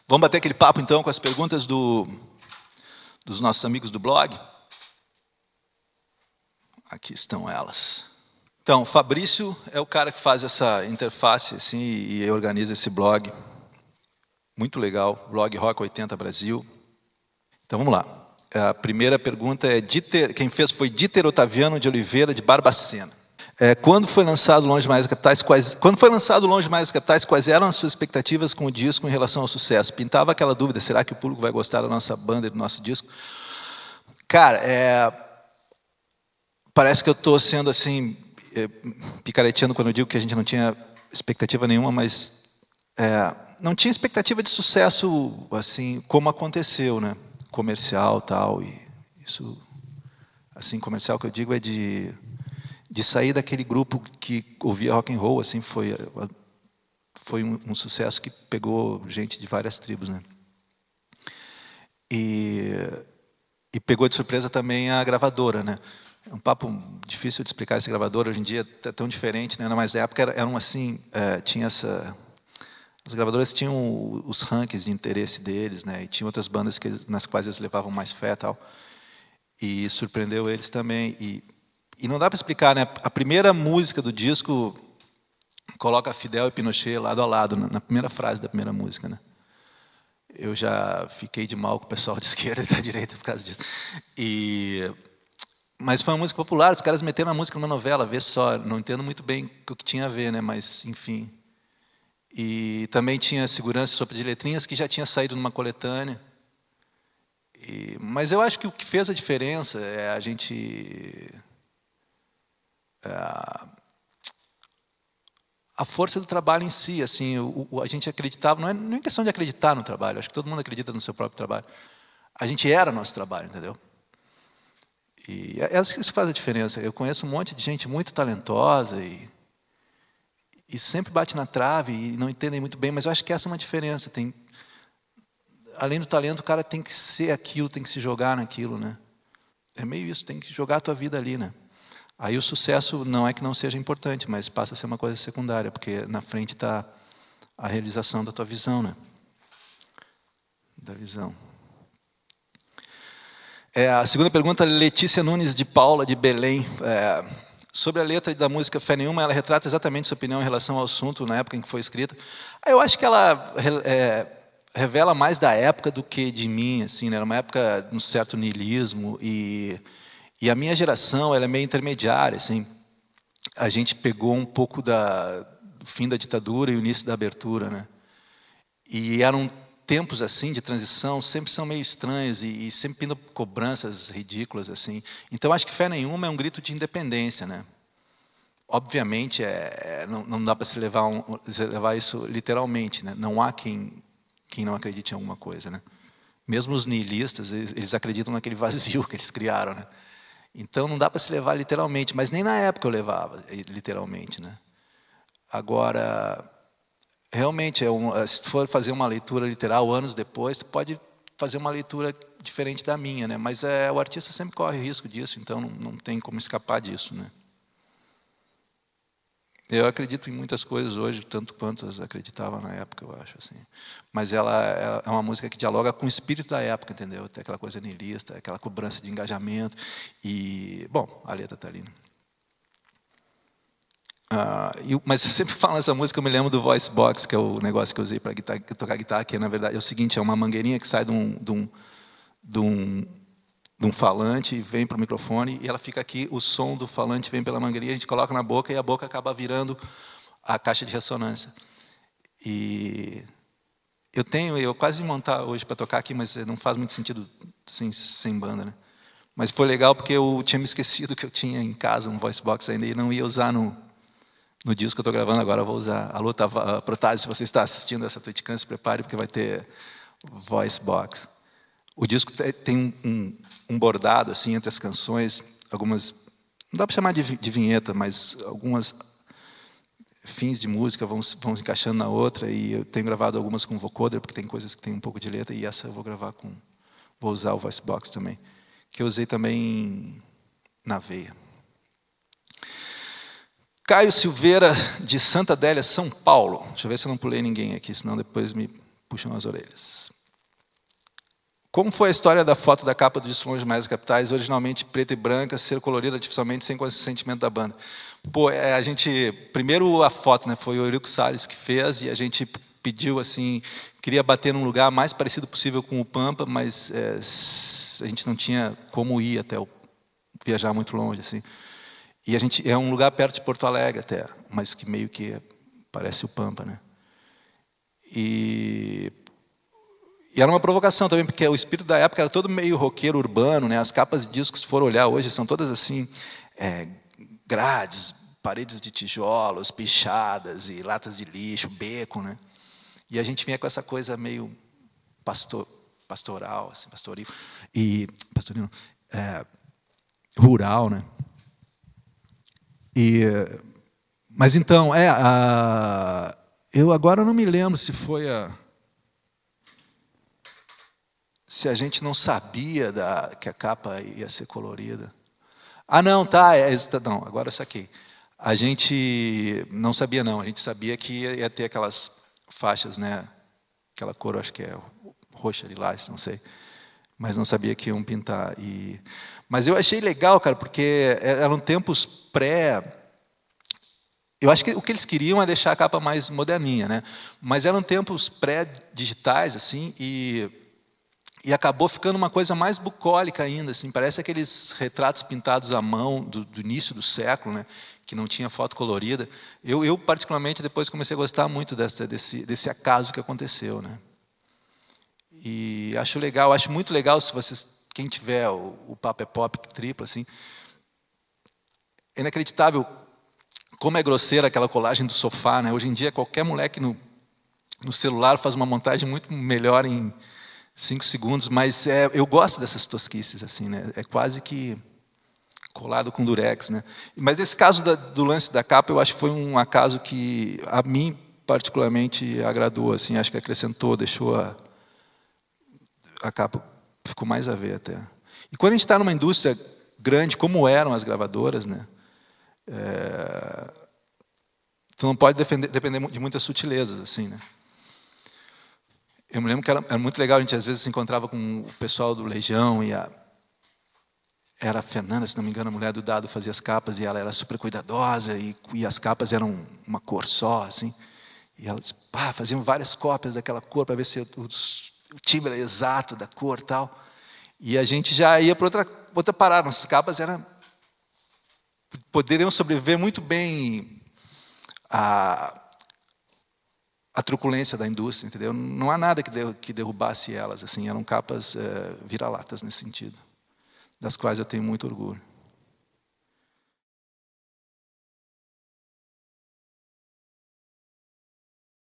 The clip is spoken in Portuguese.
Vamos bater aquele papo, então, com as perguntas dos nossos amigos do blog? Aqui estão elas. Então, o Fabrício é o cara que faz essa interface assim, e organiza esse blog. Muito legal, blog Rock 80 Brasil. Então, vamos lá. A primeira pergunta é, quem fez foi Dieter Otaviano de Oliveira, de Barbacena. Quando foi lançado Longe Mais das Capitais, quais eram as suas expectativas com o disco em relação ao sucesso? Pintava aquela dúvida, será que o público vai gostar da nossa banda e do nosso disco? Cara, parece que eu estou sendo assim, picareteando quando eu digo que a gente não tinha expectativa nenhuma, mas não tinha expectativa de sucesso assim como aconteceu, né? Comercial, tal, e isso, assim, comercial que eu digo é de sair daquele grupo que ouvia rock and roll, assim, foi um sucesso que pegou gente de várias tribos, né? E pegou de surpresa também a gravadora, né? É um papo difícil de explicar essa gravadora, hoje em dia é tão diferente, né? Mas na época eram assim, tinha essa... As gravadoras tinham os rankings de interesse deles, né? E tinha outras bandas nas quais eles levavam mais fé e tal. E surpreendeu eles também. E não dá para explicar, né? A primeira música do disco coloca Fidel e Pinochet lado a lado, na primeira frase da primeira música, né? Eu já fiquei de mal com o pessoal de esquerda e da direita por causa disso. Mas foi uma música popular, os caras meteram a música numa novela, vê só, não entendo muito bem o que tinha a ver, né? Mas, enfim. E também tinha Segurança e Sopa de Letrinhas, que já tinha saído numa coletânea. Mas eu acho que o que fez a diferença é a gente... a força do trabalho em si, assim, a gente acreditava, não é nem questão de acreditar no trabalho, acho que todo mundo acredita no seu próprio trabalho. A gente era nosso trabalho, entendeu? E isso faz a diferença. Eu conheço um monte de gente muito talentosa e sempre bate na trave e não entendem muito bem, mas eu acho que essa é uma diferença. Além do talento, o cara tem que ser aquilo, tem que se jogar naquilo, né? É meio isso, tem que jogar a tua vida ali, né? Aí o sucesso não é que não seja importante, mas passa a ser uma coisa secundária, porque na frente está a realização da tua visão, né? Da visão. A segunda pergunta, Letícia Nunes de Paula, de Belém. Sobre a letra da música Fé Nenhuma, ela retrata exatamente sua opinião em relação ao assunto na época em que foi escrita. Eu acho que ela revela mais da época do que de mim, assim, né? Era uma época de um certo niilismo e a minha geração ela é meio intermediária, assim. A gente pegou um pouco do fim da ditadura e o início da abertura, né? E eram tempos assim de transição, sempre são meio estranhos e sempre vindo cobranças ridículas assim. Então acho que Fé Nenhuma é um grito de independência, né? Obviamente não dá para se levar isso literalmente, né? Não há quem não acredite em alguma coisa, né? Mesmo os nihilistas, eles acreditam naquele vazio que eles criaram, né? Então não dá para se levar literalmente, mas nem na época eu levava literalmente, né? Agora, realmente, se tu for fazer uma leitura literal anos depois, tu pode fazer uma leitura diferente da minha, né? Mas o artista sempre corre o risco disso, então não tem como escapar disso, né? Eu acredito em muitas coisas hoje, tanto quanto eu acreditava na época, eu acho assim. Mas ela é uma música que dialoga com o espírito da época, entendeu? Tem aquela coisa niilista, aquela cobrança de engajamento e, bom, a letra está ali. Mas eu sempre falo nessa música, eu me lembro do Voice Box, que é o negócio que eu usei para tocar guitarra, que na verdade é o seguinte, é uma mangueirinha que sai de um falante, vem para o microfone, e ela fica aqui, o som do falante vem pela mangueirinha, a gente coloca na boca, e a boca acaba virando a caixa de ressonância. E eu quase ia montar hoje para tocar aqui, mas não faz muito sentido assim, sem banda, né? Mas foi legal porque eu tinha me esquecido que eu tinha em casa um Voice Box ainda, e não ia usar no disco que eu estou gravando agora, eu vou usar. Alô, Protásio, se você está assistindo essa Twitchcam, se prepare, porque vai ter Voice Box. O disco tem um bordado assim, entre as canções, algumas, não dá para chamar de vinheta, mas algumas fins de música vão se encaixando na outra, e eu tenho gravado algumas com vocoder, porque tem coisas que tem um pouco de letra, e essa eu vou usar o Voice Box também, que eu usei também na veia. Caio Silveira, de Santa Adélia, São Paulo. Deixa eu ver se eu não pulei ninguém aqui, senão depois me puxam as orelhas. Como foi a história da foto da capa do Discos Longe Mais Capitais, originalmente preta e branca, ser colorida artificialmente sem consentimento da banda? Pô, a gente... Primeiro a foto, né? Foi o Eurico Salles que fez, e a gente pediu, assim... Queria bater num lugar mais parecido possível com o Pampa, mas a gente não tinha como ir até viajar muito longe, assim. E a gente... É um lugar perto de Porto Alegre até, mas que meio que parece o Pampa, né? E era uma provocação também, porque o espírito da época era todo meio roqueiro urbano, né? As capas de discos, se for olhar hoje, são todas assim, grades, paredes de tijolos, pichadas e latas de lixo, beco, né? E a gente vinha com essa coisa meio pastoral, assim, pastoril, rural, né? Mas então, eu agora não me lembro se foi se a gente não sabia que a capa ia ser colorida. Ah, não, tá. Não, agora eu saquei. A gente não sabia, não. A gente sabia que ia ter aquelas faixas, né? Aquela cor, acho que é roxa, lilás, não sei. Mas não sabia que iam pintar. Mas eu achei legal, cara, porque eram tempos Eu acho que o que eles queriam é deixar a capa mais moderninha, né? Mas eram tempos pré-digitais, assim, e acabou ficando uma coisa mais bucólica ainda, assim, parece aqueles retratos pintados à mão do início do século, né, que não tinha foto colorida. Eu particularmente depois comecei a gostar muito desse acaso que aconteceu, né. E acho legal, acho muito legal se vocês, quem tiver o Papo é Pop triplo, assim, é inacreditável como é grosseira aquela colagem do sofá, né. Hoje em dia qualquer moleque no celular faz uma montagem muito melhor em 5 segundos, mas eu gosto dessas tosquices, assim, né? É quase que colado com durex, né? Mas esse caso do lance da capa, eu acho que foi um acaso que a mim particularmente agradou, assim, acho que acrescentou, deixou a capa, ficou mais a ver até. E quando a gente está numa indústria grande, como eram as gravadoras, né? Tu não pode depender de muitas sutilezas, assim, né? Eu me lembro que era muito legal, a gente às vezes se encontrava com o pessoal do Legião, era a Fernanda, se não me engano, a mulher do Dado, fazia as capas, e ela era super cuidadosa, e as capas eram uma cor só, assim, e elas faziam várias cópias daquela cor, para ver se o timbre era exato da cor e tal, e a gente já ia para outra parada, nossas capas poderiam sobreviver muito bem a truculência da indústria, entendeu? Não há nada que derrubasse elas, assim, eram capas vira-latas nesse sentido, das quais eu tenho muito orgulho.